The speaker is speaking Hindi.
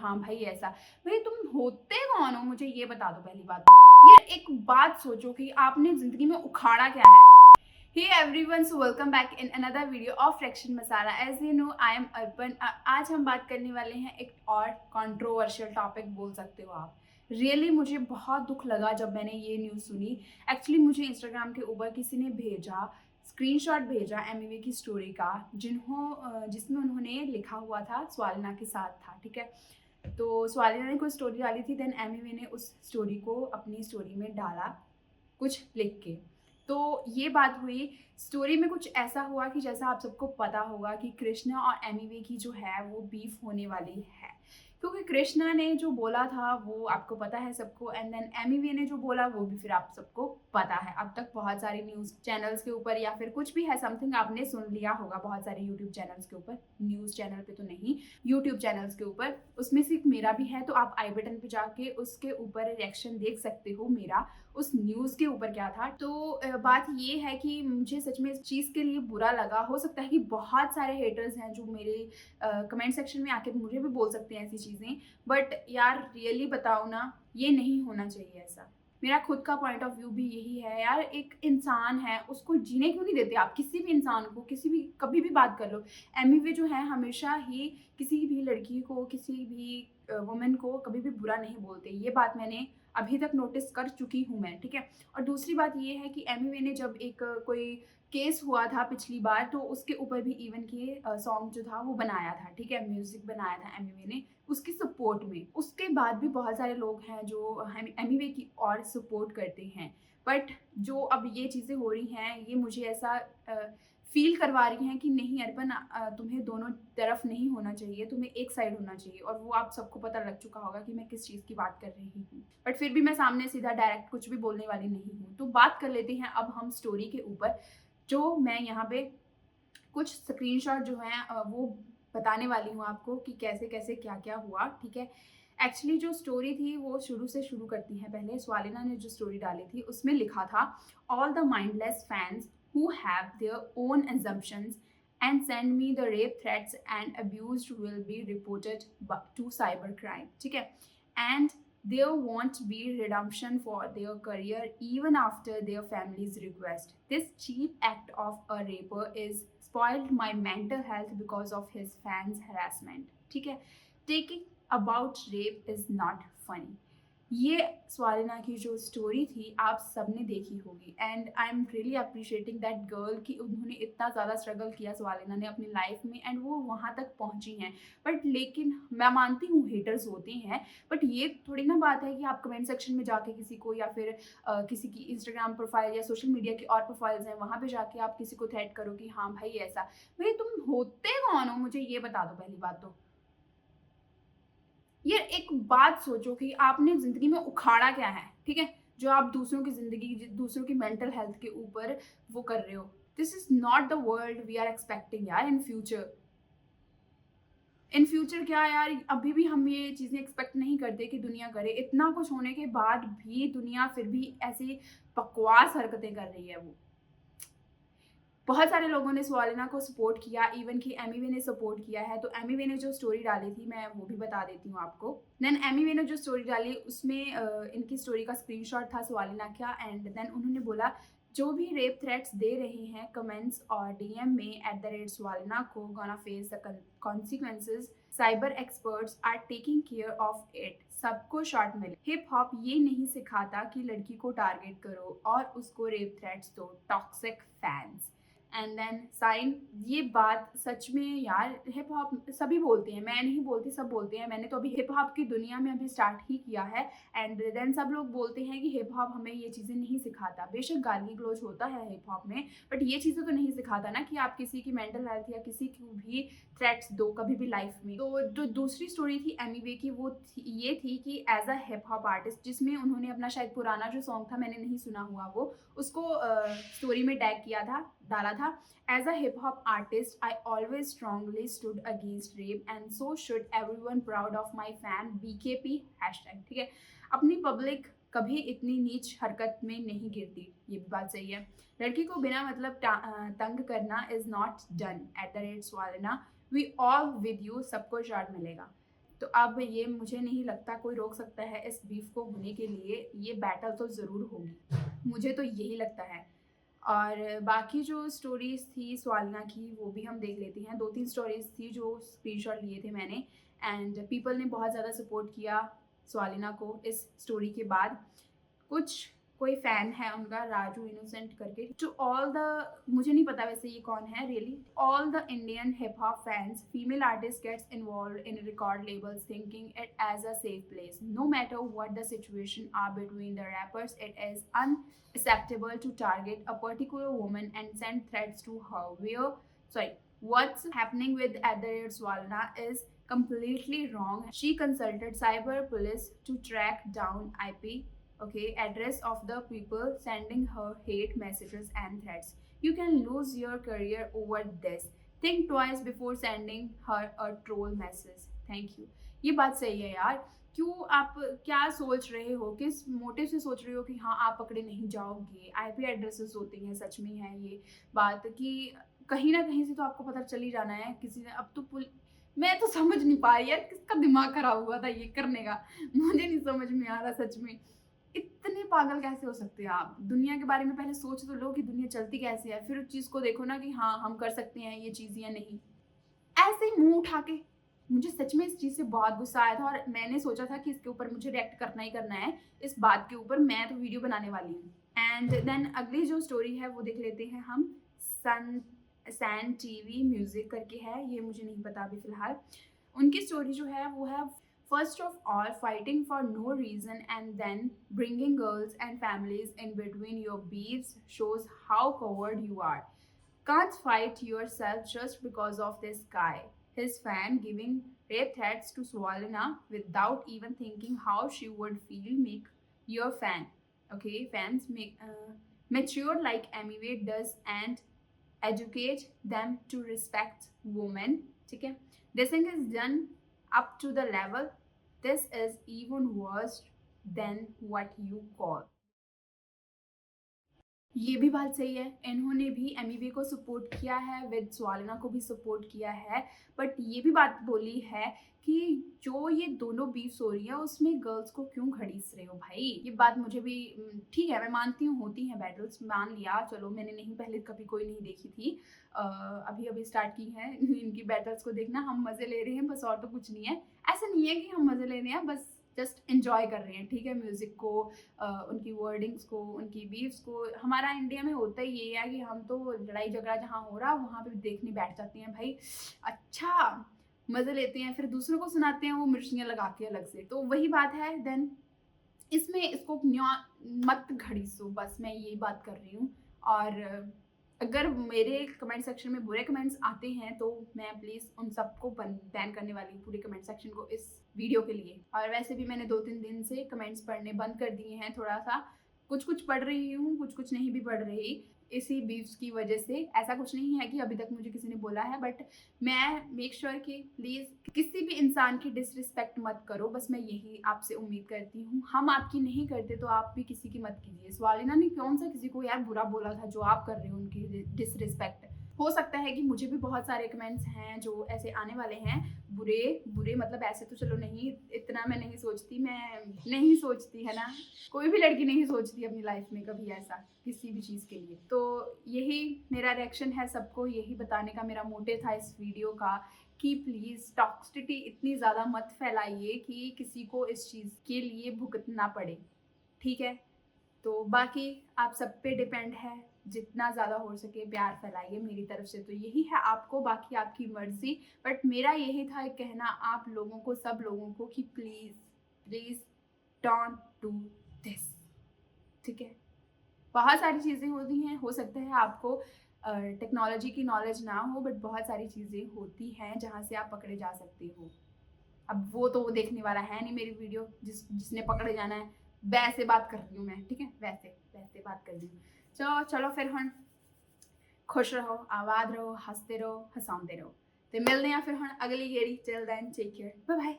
हाँ भाई ऐसा। भाई तुम होते कौन हो, मुझे ये बता दो पहली बात तो। यार एक बात सोचो कि आपने जिंदगी में उखाड़ा क्या है। Hey everyone, so welcome back in another video of Fraction Masala. As you know, I am Arpan. आज हम बात करने वाले हैं एक और कंट्रोवर्शियल टॉपिक बोल सकते हो आप। रियली मुझे बहुत दुख लगा जब मैंने ये न्यूज़ सुनी। एक्चुअली मुझे इंस्टाग्राम के ऊपर किसी ने भेजा, स्क्रीनशॉट भेजा एमिवे की स्टोरी का, जिसमें उन्होंने लिखा हुआ था स्वालिना के साथ था, ठीक है। तो स्वालिना ने कोई स्टोरी डाली थी, देन एमिवे ने उस स्टोरी को अपनी स्टोरी में डाला कुछ लिख के। तो ये बात हुई, स्टोरी में कुछ ऐसा हुआ कि जैसा आप सबको पता होगा कि कृष्णा और एमिवे की जो है वो बीफ होने वाली है, क्योंकि कृष्णा ने जो बोला था वो आपको पता है सबको, एंड देन एमिवे ने जो बोला वो भी फिर आप सबको पता है। अब तक बहुत सारे न्यूज़ चैनल्स के ऊपर या फिर कुछ भी है समथिंग आपने सुन लिया होगा, बहुत सारे यूट्यूब चैनल्स के ऊपर, न्यूज़ चैनल पे तो नहीं, यूट्यूब चैनल्स के ऊपर, उसमें से मेरा भी है। तो आप आई बटन पे जाके उसके ऊपर रिएक्शन देख सकते हो मेरा उस न्यूज़ के ऊपर क्या था। तो बात ये है कि मुझे सच में इस चीज़ के लिए बुरा लगा। हो सकता है कि बहुत सारे हेटर्स हैं जो मेरे कमेंट सेक्शन में आके मुझे भी बोल सकते हैं ऐसी चीज़ें, बट यार रियली बताओ ना, ये नहीं होना चाहिए ऐसा। मेरा खुद का पॉइंट ऑफ व्यू भी यही है यार। एक इंसान है, उसको जीने क्यों नहीं देते आप? किसी भी इंसान को, किसी भी, कभी भी बात कर लो। एमिवे जो है हमेशा ही किसी भी लड़की को, किसी भी वुमेन को कभी भी बुरा नहीं बोलते। ये बात मैंने अभी तक नोटिस कर चुकी हूँ मैं, ठीक है। और दूसरी बात ये है कि एमिवे ने जब एक कोई केस हुआ था पिछली बार, तो उसके ऊपर भी इवन के सॉन्ग जो था वो बनाया था, ठीक है, म्यूजिक बनाया था एमिवे ने उसकी सपोर्ट में। उसके बाद भी बहुत सारे लोग हैं जो एमिवे की और सपोर्ट करते हैं, बट जो अब ये चीज़ें हो रही हैं ये मुझे ऐसा फील करवा रही हैं कि नहीं अर्पण, तुम्हें दोनों तरफ नहीं होना चाहिए, तुम्हें एक साइड होना चाहिए। और वो आप सबको पता लग चुका होगा कि मैं किस चीज़ की बात कर रही हूँ, बट फिर भी मैं सामने सीधा डायरेक्ट कुछ भी बोलने वाली नहीं हूँ। तो बात कर लेते हैं अब हम स्टोरी के ऊपर, जो मैं यहाँ पे कुछ स्क्रीनशॉट जो हैं वो बताने वाली हूँ आपको कि कैसे कैसे क्या क्या हुआ, ठीक है। एक्चुअली जो स्टोरी थी वो शुरू से शुरू करती हैं। पहले स्वालिना ने जो स्टोरी डाली थी उसमें लिखा था, all the mindless fans who have their own assumptions and send me the rape threats and abused will be reported to cybercrime, ठीक है। And there won't be redemption for their career even after their family's request. This cheap act of a raper is spoiled my mental health because of his fans harassment, ठीक है। Taking about rape is not funny. ये स्वालिना की जो स्टोरी थी आप सबने देखी होगी, and I am really appreciating that girl कि उन्होंने इतना ज़्यादा स्ट्रगल किया स्वालिना ने अपनी लाइफ में, एंड वो वहाँ तक पहुँची हैं। बट लेकिन मैं मानती हूँ हेटर्स होते हैं, बट ये थोड़ी ना बात है कि आप कमेंट सेक्शन में जाके किसी को, या फिर किसी की इंस्टाग्राम प्रोफाइल या सोशल मीडिया की और प्रोफाइल्स हैं वहाँ पे जाके आप किसी को थ्रेट करो कि हाँ भाई ऐसा। भाई तुम होते कौन हो, मुझे ये बता दो पहली बात तो। यार एक बात सोचो कि आपने जिंदगी में उखाड़ा क्या है, ठीक है, जो आप दूसरों की जिंदगी, दूसरों की मेंटल हेल्थ के ऊपर वो कर रहे हो। This is not the world we are expecting यार इन फ्यूचर। इन फ्यूचर क्या यार, अभी भी हम ये चीज़ें एक्सपेक्ट नहीं करते कि दुनिया करे। इतना कुछ होने के बाद भी दुनिया फिर भी ऐसी बकवास हरकतें कर रही है। वो बहुत सारे लोगों ने स्वालिना को सपोर्ट किया, इवन कि एमिवे ने सपोर्ट किया है। तो एमिवे ने जो स्टोरी डाली थी मैं वो भी बता देती हूँ आपको। देन एमिवे ने जो स्टोरी डाली उसमें इनकी स्टोरी का स्क्रीनशॉट था स्वालिना का, एंड देन उन्होंने बोला, जो भी रेप थ्रेट्स दे रहे हैं कमेंट्स और डीएम में @स्वालिना को gonna face the consequences, cyber experts are taking care of it, सबको शॉट मिले। हिप हॉप ये नहीं सिखाता कि लड़की को टारगेट करो और उसको रेप थ्रेट्स दो, toxic fans. And then sign, ये बात सच में यार, हिप हॉप सभी बोलते हैं, मैं नहीं बोलती, सब बोलते हैं। मैंने तो अभी हिप हॉप की दुनिया में अभी स्टार्ट ही किया है, एंड देन सब लोग बोलते हैं कि हिप हॉप हमें ये चीज़ें नहीं सिखाता। बेशक गाली गलौज होता है हिप हॉप में, बट ये चीज़ें तो नहीं सिखाता ना कि आप किसी की मेंटल हेल्थ या किसी को भी थ्रेट्स दो कभी भी लाइफ में। तो जो दूसरी स्टोरी थी एमिवे की वो ये थी कि as a hip hop artist, जिसमें उन्होंने अपना शायद पुराना जो सॉन्ग था, मैंने नहीं सुना हुआ वो, उसको स्टोरी में टैग किया था, डाला था। As a hip hop artist, I always strongly stood against rape and so should everyone proud of my fan BKP hashtag, ठीक है। अपनी पब्लिक कभी इतनी नीच हरकत में नहीं गिरती, ये भी बात सही है। लड़की को बिना मतलब तंग करना इज नॉट डन @स्वालिना, वी ऑल विद यू, सबको शॉट मिलेगा। तो अब ये मुझे नहीं लगता कोई रोक सकता है इस बीफ को होने के लिए, ये बैटल तो ज़रूर होगी, मुझे तो यही लगता है। और बाकी जो स्टोरीज़ थी स्वालिना की वो भी हम देख लेते हैं। 2-3 स्टोरीज़ थी जो स्क्रीनशॉट लिए थे मैंने, एंड पीपल ने बहुत ज़्यादा सपोर्ट किया स्वालिना को इस स्टोरी के बाद। कोई फ़ैन है उनका राजू इनोसेंट करके, टू ऑल द, मुझे नहीं पता वैसे ये कौन है really, all the Indian hip hop fans, female artist gets involve in record labels thinking it as a safe place, no matter what the situation are between the rappers, it is unacceptable to target a particular woman and send threats to her. What's happening with @Swalna is completely wrong. She consulted cyber police to track down IP, address of the people sending her hate messages and threats. You can lose your career over this. Think twice before sending her a troll message. Thank you. ये बात सही है यार। क्यों आप क्या सोच रहे हो, किस मोटिव से सोच रहे हो कि हाँ आप पकड़े नहीं जाओगे? आईपी एड्रेसेस होते हैं, सच में है ये बात कि कहीं ना कहीं से तो आपको पता चल ही जाना है किसी ने। अब तो मैं तो समझ नहीं पा रही यार, किसका दिमाग खराब हुआ था ये करने का, मुझे नहीं समझ में आ रहा सच में। इतने पागल कैसे हो सकते हैं आप? दुनिया के बारे में पहले सोच तो लो कि दुनिया चलती कैसे है, फिर उस चीज़ को देखो ना कि हाँ हम कर सकते हैं ये चीज़ या नहीं। ऐसे ही मुंह उठा के, मुझे सच में इस चीज़ से बहुत गुस्सा आया था और मैंने सोचा था कि इसके ऊपर मुझे रिएक्ट करना ही करना है, इस बात के ऊपर मैं तो वीडियो बनाने वाली हूँ। एंड देन अगली जो स्टोरी है वो देख लेते हैं हम। सैन टीवी म्यूजिक करके है, ये मुझे नहीं पता अभी फिलहाल। उनकी स्टोरी जो है वो है, first of all, fighting for no reason and then bringing girls and families in between your beefs shows how coward you are. Can't fight yourself just because of this guy. His fan giving rape threats to Swalina without even thinking how she would feel. Make your fans mature like Amiway does and educate them to respect women. ठीक है? Dissing is done up to the level. This is even worse than what you call. ये भी बात सही है, इन्होंने भी एमिवे को सपोर्ट किया है, विद स्वालिना को भी सपोर्ट किया है, बट ये भी बात बोली है कि जो ये दोनों बीफ्स हो रही है उसमें गर्ल्स को क्यों घड़ीस रहे हो भाई। ये बात मुझे भी ठीक है, मैं मानती हूँ होती हैं बैटल्स, मान लिया, चलो मैंने नहीं पहले कभी कोई नहीं देखी थी, अभी स्टार्ट की है इनकी बैटल्स को देखना। हम मज़े ले रहे हैं बस, और तो कुछ नहीं है। ऐसा नहीं है कि हम मज़े ले रहे हैं, बस जस्ट एंजॉय कर रहे हैं, ठीक है, म्यूज़िक को, उनकी वर्डिंग्स को, उनकी बीफ्स को। हमारा इंडिया में होता ही ये है कि हम तो लड़ाई झगड़ा जहाँ हो रहा वहाँ पे देखने बैठ जाते हैं भाई, अच्छा मज़े लेते हैं, फिर दूसरों को सुनाते हैं वो मिर्चियाँ लगा के अलग से। तो वही बात है, देन इसमें इसको मत घड़ीसो, बस मैं यही बात कर रही हूँ। और अगर मेरे कमेंट सेक्शन में बुरे कमेंट्स आते हैं तो मैं प्लीज़ उन सबको बैन करने वाली हूँ, पूरे कमेंट सेक्शन को, इस वीडियो के लिए। और वैसे भी मैंने 2-3 दिन से कमेंट्स पढ़ने बंद कर दिए हैं, थोड़ा सा कुछ पढ़ रही हूँ, कुछ नहीं भी पढ़ रही, इसी बीफ्स की वजह से। ऐसा कुछ नहीं है कि अभी तक मुझे किसी ने बोला है, बट मैं मेक श्योर कि प्लीज़ किसी भी इंसान की डिसरिस्पेक्ट मत करो, बस मैं यही आपसे उम्मीद करती हूँ। हम आपकी नहीं करते तो आप भी किसी की मत कीजिए। स्वालिना ने कौन सा किसी को यार बुरा बोला था जो आप कर रहे हो उनकी डिसरिस्पेक्ट। हो सकता है कि मुझे भी बहुत सारे कमेंट्स हैं जो ऐसे आने वाले हैं, बुरे मतलब ऐसे तो चलो नहीं, इतना मैं नहीं सोचती है ना, कोई भी लड़की नहीं सोचती अपनी लाइफ में कभी ऐसा किसी भी चीज़ के लिए। तो यही मेरा रिएक्शन है सबको, यही बताने का मेरा मोटिव था इस वीडियो का कि प्लीज़ टॉक्सिसिटी इतनी ज़्यादा मत फैलाइए कि किसी को इस चीज़ के लिए भुगतना पड़े, ठीक है। तो बाकी आप सब पे डिपेंड है, जितना ज़्यादा हो सके प्यार फैलाइए, मेरी तरफ से तो यही है आपको, बाकी आपकी मर्जी। बट मेरा यही था कहना आप लोगों को, सब लोगों को, कि प्लीज़ डोंट डू दिस, ठीक है। बहुत सारी चीज़ें होती हैं, हो सकता है आपको टेक्नोलॉजी की नॉलेज ना हो, बट बहुत सारी चीज़ें होती हैं जहाँ से आप पकड़े जा सकते हो। अब वो तो देखने वाला है नहीं मेरी वीडियो, जिसने पकड़े जाना है, वैसे बात कर रही हूँ मैं, ठीक है, वैसे बात कर रही हूँ। चलो फिर हम खुश रहो, आबाद रहो, हंसते रहो, हंसाते रहो। तो मिलते हैं फिर हम अगली गेड़ी। Till then take care, bye bye.